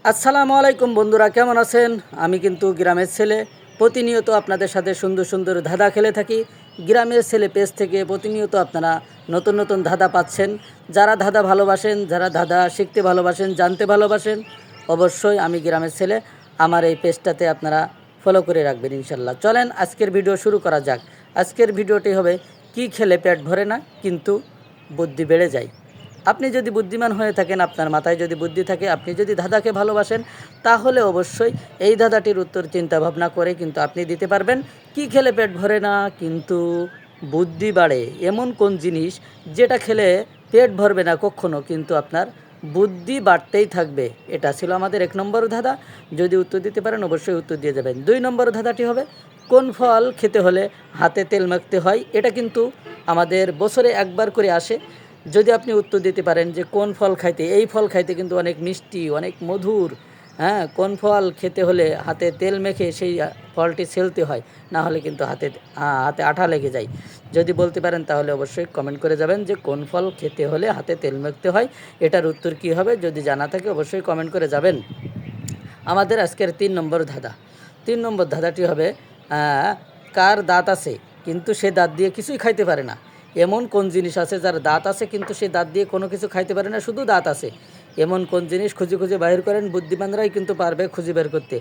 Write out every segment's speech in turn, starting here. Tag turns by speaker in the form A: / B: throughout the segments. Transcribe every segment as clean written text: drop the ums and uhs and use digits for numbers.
A: আসসালামু আলাইকুম বন্ধুরা, কেমন আছেন? আমি কিন্তু গ্রামের ছেলে, প্রতিনিয়ত আপনাদের সাথে সুন্দর সুন্দর ধাঁধা খেলে থাকি। গ্রামের ছেলে পেজ থেকে প্রতিনিয়ত আপনারা নতুন নতুন ধাঁধা পাচ্ছেন। যারা ধাঁধা ভালোবাসেন, যারা ধাঁধা শিখতে ভালোবাসেন, জানতে ভালোবাসেন, অবশ্যই আমি গ্রামের ছেলে আমার এই পেজটাতে আপনারা ফলো করে রাখবেন ইনশাল্লাহ। চলেন আজকের ভিডিও শুরু করা যাক। আজকের ভিডিওটি হবে কি খেলে পেট ভরে না কিন্তু বুদ্ধি বেড়ে যায়। আপনি যদি বুদ্ধিমান হয়ে থাকেন, আপনার মাথায় যদি বুদ্ধি থাকে, আপনি যদি ধাঁধাকে ভালোবাসেন, তাহলে অবশ্যই এই ধাঁধাটির উত্তর চিন্তা ভাবনা করে কিন্তু আপনি দিতে পারবেন। কি খেলে পেট ভরে না কিন্তু বুদ্ধি বাড়ে? এমন কোন জিনিস যেটা খেলে পেট ভরবে না কখনো, কিন্তু আপনার বুদ্ধি বাড়তেই থাকবে? এটা ছিল আমাদের 1 নম্বর ধাঁধা। যদি উত্তর দিতে পারেন অবশ্যই উত্তর দিয়ে যাবেন। 2 নম্বর ধাঁধাটি হবে কোন ফল খেতে হলে হাতে তেল মাখতে হয়? এটা কিন্তু আমাদের বছরে একবার করে আসে। যদি আপনি উত্তর দিতে পারেন যে কোন ফল খাইতে, এই ফল খাইতে কিন্তু অনেক মিষ্টি, অনেক মধুর, হ্যাঁ, কোন ফল খেতে হলে হাতে তেল মেখে সেই ফলটি ছেলতে হয়, না হলে কিন্তু হাতে হাতে আঠা লেগে যায়। যদি বলতে পারেন তাহলে অবশ্যই কমেন্ট করে যাবেন যে কোন ফল খেতে হলে হাতে তেল মাখতে হয়। এটার উত্তর কী হবে যদি জানা থাকে অবশ্যই কমেন্ট করে যাবেন। আমাদের আজকের 3 নম্বর ধাঁধা। 3 নম্বর ধাঁধাটি হবে কার দাঁত আছে কিন্তু সে দাঁত দিয়ে কিছুই খাইতে পারে না? এমন কোন জিনিস আছে যার দাঁত আছে কিন্তু সে দাঁত দিয়ে কোনো কিছু খাইতে পারে না, শুধু দাঁত আছে? এমন কোন জিনিস খুঁজে খুঁজে বাইর করেন, বুদ্ধিমানরাই কিন্তু পারবে খুঁজে বের করতে।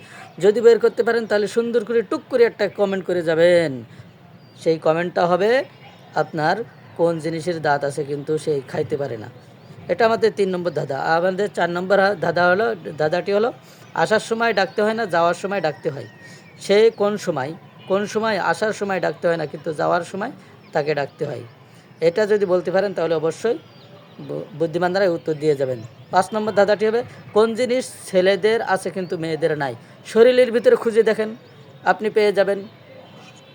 A: যদি বের করতে পারেন তাহলে সুন্দর করে টুক করে একটা কমেন্ট করে যাবেন। সেই কমেন্টটা হবে আপনার কোন জিনিসের দাঁত আছে কিন্তু সে খাইতে পারে না। এটা আমাদের 3 নম্বর ধাঁধা। আমাদের 4 নম্বর ধাঁধাটি হলো আসার সময় ডাকতে হয় না, যাওয়ার সময় ডাকতে হয়। সে কোন সময়? কোন সময় আসার সময় ডাকতে হয় না কিন্তু যাওয়ার সময় তাকে ডাকতে হয়? এটা যদি বলতে পারেন তাহলে অবশ্যই বুদ্ধিমানরাই উত্তর দিয়ে যাবেন। 5 নম্বর ধাঁধাটি হবে কোন জিনিস ছেলেদের আছে কিন্তু মেয়েদের নাই? শরীরের ভিতরে খুঁজে দেখেন, আপনি পেয়ে যাবেন।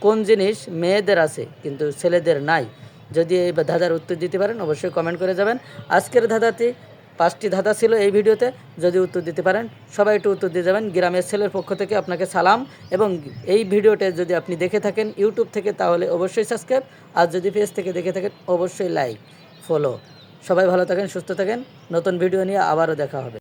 A: কোন জিনিস মেয়েদের আছে কিন্তু ছেলেদের নাই? যদি এই ধাঁধার উত্তর দিতে পারেন অবশ্যই কমেন্ট করে যাবেন। আজকের ধাঁধাটি 5টি ধাঁধা ছিল এই ভিডিওতে। যদি উত্তর দিতে পারেন সবাই একটু উত্তর দিয়ে যাবেন। গ্রামের ছেলের পক্ষ থেকে আপনাকে সালাম। এবং এই ভিডিওটা যদি আপনি দেখে থাকেন ইউটিউব থেকে তাহলে অবশ্যই সাবস্ক্রাইব, আর যদি পেজ থেকে দেখে থাকেন অবশ্যই লাইক, ফলো। সবাই ভালো থাকেন, সুস্থ থাকেন। নতুন ভিডিও নিয়ে আবারও দেখা হবে।